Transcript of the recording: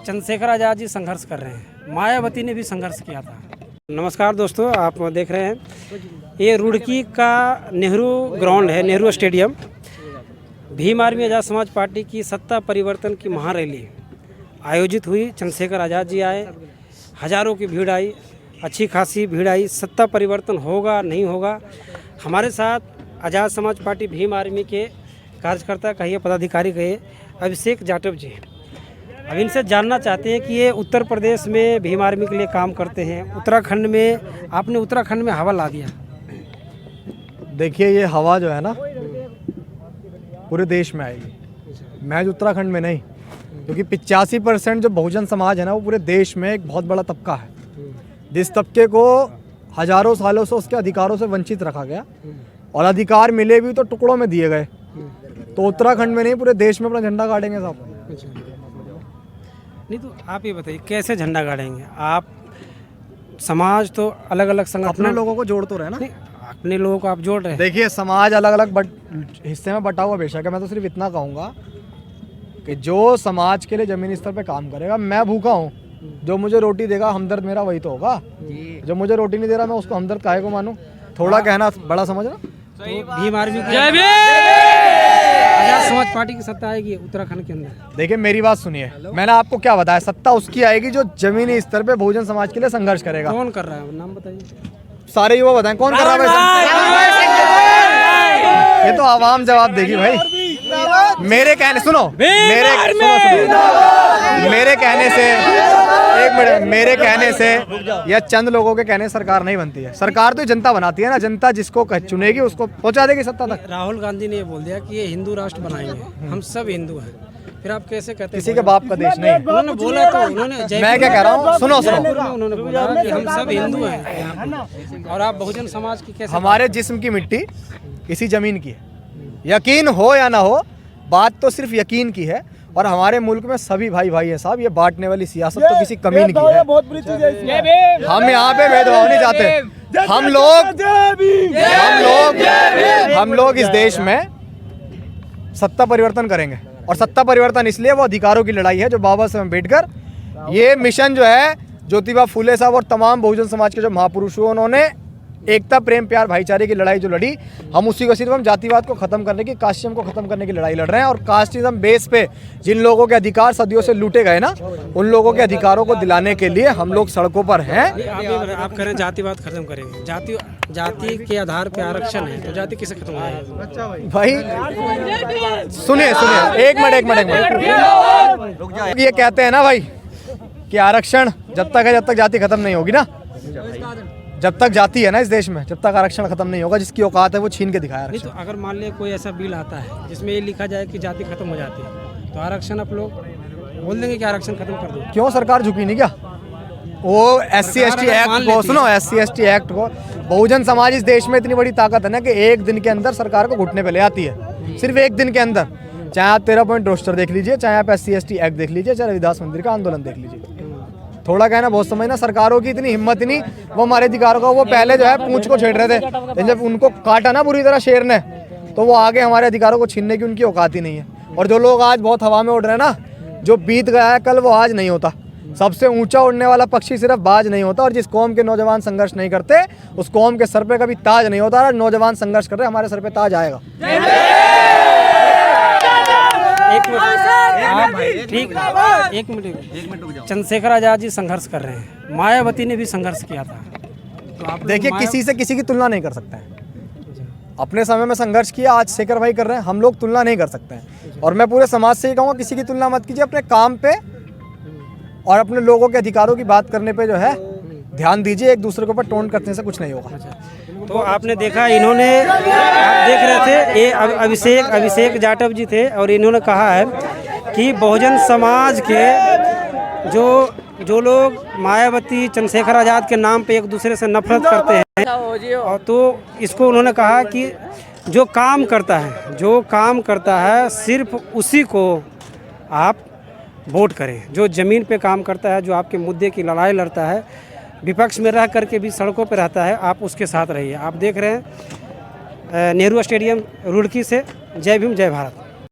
चंद्रशेखर आज़ाद जी संघर्ष कर रहे हैं, मायावती ने भी संघर्ष किया था। नमस्कार दोस्तों, आप देख रहे हैं ये रुड़की का नेहरू ग्राउंड है, नेहरू स्टेडियम। भीम आर्मी आज़ाद समाज पार्टी की सत्ता परिवर्तन की महारैली आयोजित हुई। चंद्रशेखर आज़ाद जी आए, हज़ारों की भीड़ आई, अच्छी खासी भीड़ आई। सत्ता परिवर्तन होगा नहीं होगा, हमारे साथ आज़ाद समाज पार्टी भीम आर्मी के कार्यकर्ता कहिए, पदाधिकारी कहिए, अभिषेक जाटव जी। अब इनसे जानना चाहते हैं कि ये उत्तर प्रदेश में भीम आर्मी के लिए काम करते हैं, उत्तराखंड में आपने उत्तराखंड में हवा ला दिया। देखिए, ये हवा जो है ना पूरे देश में आएगी, महज उत्तराखंड में नहीं, क्योंकि 85% जो बहुजन समाज है ना वो पूरे देश में एक बहुत बड़ा तबका है, जिस तबके को हजारों सालों से उसके अधिकारों से वंचित रखा गया और अधिकार मिले भी तो टुकड़ों में दिए गए। तो उत्तराखंड में नहीं, पूरे देश में अपना झंडा गाड़ेंगे साहब। नहीं तो आप ये बताइए कैसे झंडा गाड़ेंगे आप? समाज तो अलग अलग संगठन, अपने लोगों को जोड़ तो रहे ना, अपने लोगों को आप जोड़ रहे हैं। देखिए, समाज अलग अलग हिस्से में बटा हुआ बेशक है। मैं तो सिर्फ इतना कहूँगा कि जो समाज के लिए जमीनी स्तर पे काम करेगा, मैं भूखा हूँ, जो मुझे रोटी देगा हमदर्द मेरा वही तो होगा। जो मुझे रोटी नहीं दे रहा मैं उसको हमदर्द काहे को मानूं? थोड़ा कहना बड़ा समझ रहा। तो भीम आर्मी की आज़ाद समाज पार्टी की सत्ता आएगी उत्तराखंड के अंदर। देखिए, मेरी बात सुनिए, मैंने आपको क्या बताया, सत्ता उसकी आएगी जो जमीनी स्तर पे बहुजन समाज के लिए संघर्ष करेगा। कौन कर रहा है, नाम बताइए। सारे युवा बताएं कौन कर रहा है। ये तो आवाम जवाब देगी भाई। मेरे कहने सुनो, मेरे कहने से एक मिनट, मेरे कहने से या चंद लोगों के कहने सरकार नहीं बनती है। सरकार तो जनता बनाती है ना, जनता जिसको चुनेगी उसको पहुंचा देगी सत्ता तक। राहुल गांधी ने ये बोल दिया कि ये हिंदू राष्ट्र बनाएंगे, हम सब हिंदू हैं। फिर आप कैसे कहते हैं? किसी के बाप का देश नहीं। उन्होंने बोला तो, उन्होंने मैं क्या कह रहा हूँ, सुनो उन्होंने बोला कि हम सब हिंदू हैं और आप बहुजन समाज की कैसे? हमारे जिस्म की मिट्टी इसी जमीन की है, यकीन हो या ना हो, बात तो सिर्फ यकीन की है। और हमारे मुल्क में सभी भाई भाई है साहब, ये बांटने वाली सियासत तो किसी कमीन की है। बहुत बुरी चीज है। हम यहाँ पे भेदभाव नहीं चाहते। हम लोग इस देश में सत्ता परिवर्तन करेंगे, और सत्ता परिवर्तन इसलिए वो अधिकारों की लड़ाई है जो बाबा साहब अम्बेडकर, ये मिशन जो है ज्योतिबा फूले साहब और तमाम बहुजन समाज के जो महापुरुष हुए, उन्होंने एकता, प्रेम, प्यार, भाईचारे की लड़ाई जो लड़ी, हम उसी को सिर्फ हम जातिवाद को खत्म करने की, कास्टिज्म को खत्म करने की लड़ाई लड़ रहे हैं। और कास्टिज्म बेस पे जिन लोगों के अधिकार सदियों से लूटे गए ना, उन लोगों के अधिकारों को दिलाने के लिए हम लोग सड़कों पर हैं। आप कह रहे हैं जातिवाद खत्म करेंगे, जाति के आधार पे आरक्षण है, तो जाति किसे खत्म होगी भाई? सुनिए, एक मिनट। ये कहते हैं ना भाई कि आरक्षण जब तक है, जब तक जाति खत्म नहीं होगी ना, जब तक जाति है ना इस देश में, जब तक आरक्षण खत्म नहीं होगा। जिसकी औकात है वो छीन के दिखाया आरक्षण। तो अगर मान लिया कोई ऐसा बिल आता है जिसमें ये लिखा जाए कि जाति खत्म हो जाती है, तो आरक्षण आप लोग बोल देंगे कि आरक्षण खत्म कर दो? क्यों, सरकार झुकी नहीं क्या? वो SC ST एक्ट को सुनो, SC ST एक्ट को, बहुजन समाज इस देश में इतनी बड़ी ताकत है ना कि एक दिन के अंदर सरकार को घुटने पे ले आती है, सिर्फ एक दिन के अंदर। चाहे आप 13 पॉइंट रोस्टर देख लीजिए, चाहे आप SC ST एक्ट देख लीजिए, चाहे रविदास मंदिर का आंदोलन देख लीजिए। थोड़ा कहना बहुत समझना, सरकारों की इतनी हिम्मत नहीं, वो हमारे अधिकारों का, वो पहले जो है पूंछ को छेड़ रहे थे, जब उनको काटा ना बुरी तरह शेर ने, तो वो आगे हमारे अधिकारों को छीनने की उनकी औकात ही नहीं है। और जो लोग आज बहुत हवा में उड़ रहे हैं ना, जो बीत गया है कल वो आज नहीं होता। सबसे ऊंचा उड़ने वाला पक्षी सिर्फ बाज नहीं होता, और जिस कौम के नौजवान संघर्ष नहीं करते उस कौम के सर पे कभी ताज नहीं होता। नौजवान संघर्ष कर रहे, हमारे सर पे ताज आएगा। एक मिनट, चंद्रशेखर आज़ाद जी संघर्ष कर रहे हैं, मायावती ने भी संघर्ष किया था। तो आप देखिए, किसी से किसी की तुलना नहीं कर सकते हैं। अपने समय में संघर्ष किया, आज शेखर भाई कर रहे हैं, हम लोग तुलना नहीं कर सकते हैं। और मैं पूरे समाज से ही कहूँगा, किसी की तुलना मत कीजिए, अपने काम पे और अपने लोगों के अधिकारों की बात करने पे जो है ध्यान दीजिए। एक दूसरे के ऊपर टोन करने से कुछ नहीं होगा। तो आपने देखा, इन्होंने, आप देख रहे थे, ये अभिषेक जाटव जी थे, और इन्होंने कहा है कि बहुजन समाज के जो लोग मायावती, चंद्रशेखर आज़ाद के नाम पे एक दूसरे से नफरत करते हैं, और तो इसको उन्होंने कहा कि जो काम करता है सिर्फ उसी को आप वोट करें, जो ज़मीन पे काम करता है, जो आपके मुद्दे की लड़ाई लड़ता है, विपक्ष में रह करके भी सड़कों पर रहता है, आप उसके साथ रहिए। आप देख रहे हैं नेहरू स्टेडियम रुड़की से। जय भीम, जय भारत।